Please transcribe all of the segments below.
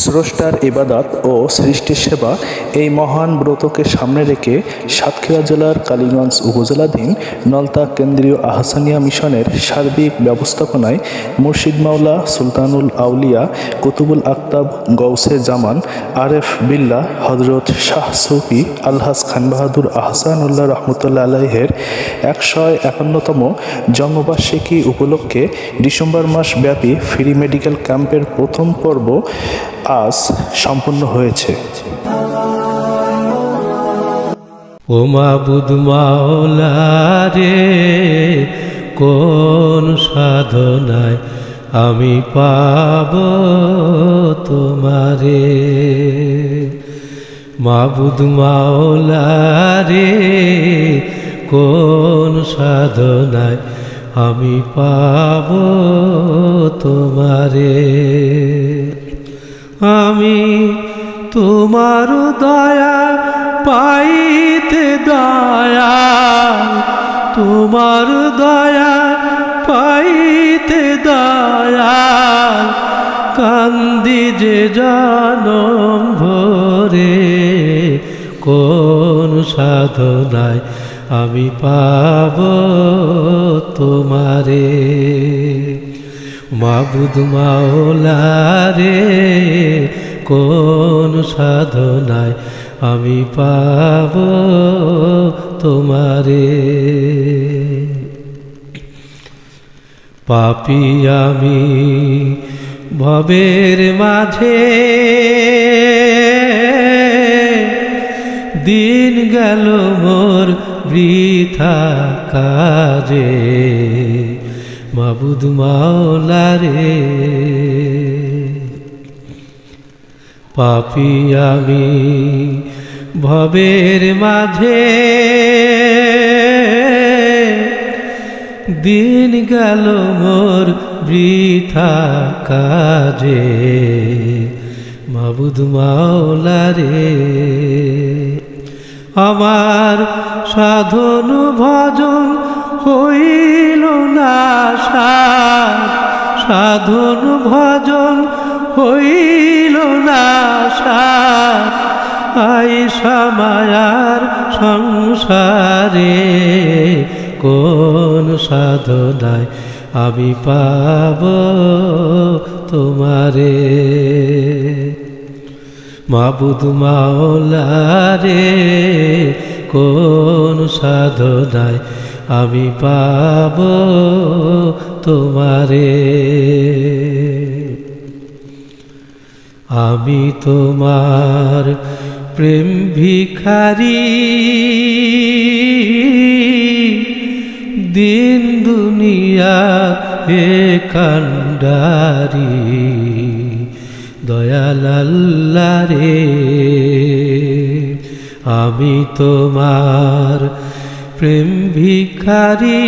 স্রষ্টার ইবাদত ও সৃষ্টির সেবা এই মহান ব্রতকে সামনে রেখে সাতক্ষীরা জেলার কালীগঞ্জ উপজেলাধীন নলতা কেন্দ্রীয় আহসানিয়া মিশনের সার্বিক ব্যবস্থাপনায় মুর্শিদ মাওলা সুলতানুল আউলিয়া কুতুবুল আকতাব গৌসে জামান আরেফ বিল্লাহ হজরত শাহ সুফি আলহাজ খান বাহাদুর আহসানুল্লাহ রহমতুল্লাহ আলাইহের 151তম জন্মবার্ষিকী উপলক্ষে ডিসেম্বর মাস ব্যাপী ফ্রি মেডিকেল ক্যাম্পের প্রথম পর্ব আজ সম্পন্ন হয়েছে। ও মাবুদ মাওলা রে, কোন সাধনায় আমি পাব তোমারে। মাবুদ মাওলা রে, কোন সাধনায় আমি পাব তোমারে। আমি তোমার দয়া পাইতে দয়া, তোমার দয়া পাইতে দয়া, কান্দি যে জনম ভরে। কোন সাধনায় আমি পাব তোমারে। মাবুদ মাওলা রে, কোন সাধনায় আমি পাব তোমারে। পাপী আমি ভবের মাঝে, দিন গেল মোর বৃথা কাজে। মাবুদ মাওলা রে, পাপী আমি ভবের মাঝে, দিন গেল মোর বৃথা কাজে। মাবুদ মাওলা রে, আমার সাধন ভজন হইল না সার, সাধন ভজন হইল না সার। আইসা মায়ার সংসারে, কোন সাধনায় আমি পাব তোমারে। মাবুদ মাওলা রে, কোন সাধনায় আমি পাব তোমারে। আমি তোমার প্রেম ভিখারি, দিন দুনিয়া হে কান্ডারি। দয়াল আল্লাহ রে, আমি তোমার প্রেম ভিখারি,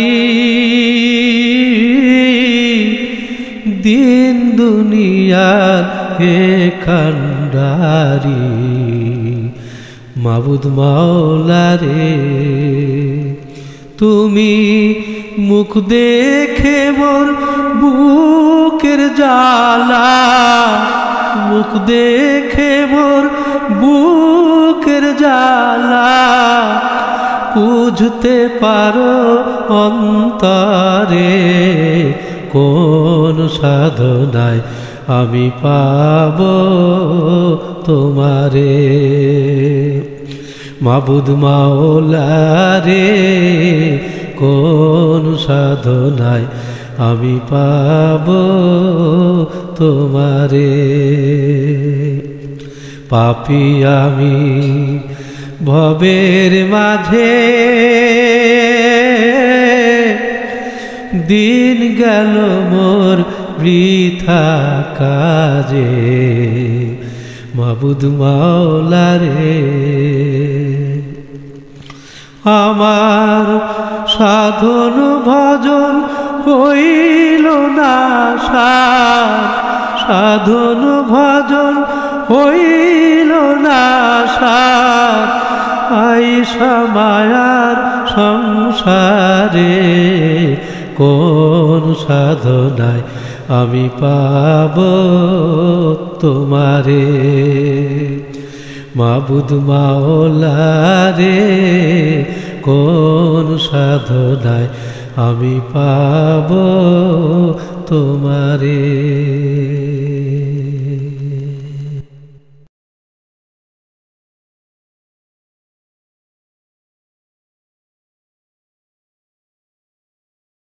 দিন দুনিয়া হে কান্ডারি। মাবুদ মাওলা রে, তুমি মুখ দেখে মোর বুকের জ্বালা, মুখ দেখে মোর বুকের জ্বালা, বুঝতে পারো অন্তরে। কোন সাধনায় আমি পাব তোমারে। মাবুদ মাওলা রে, কোন সাধনায় আমি পাব তোমারে। পাপী আমি ভবের মাঝে, দিন গেল মোর বৃথা কাজে। মাবুদ মাওলা রে, আমার সাধন ভজন হইল না সার, সাধন ভজন হইল না সার। আইসা মায়ার সংসারে, কোন সাধনায় আমি পাব তোমারে। মাবুদ মাওলা রে কোন সাধনায় আমি পাব তোমারে।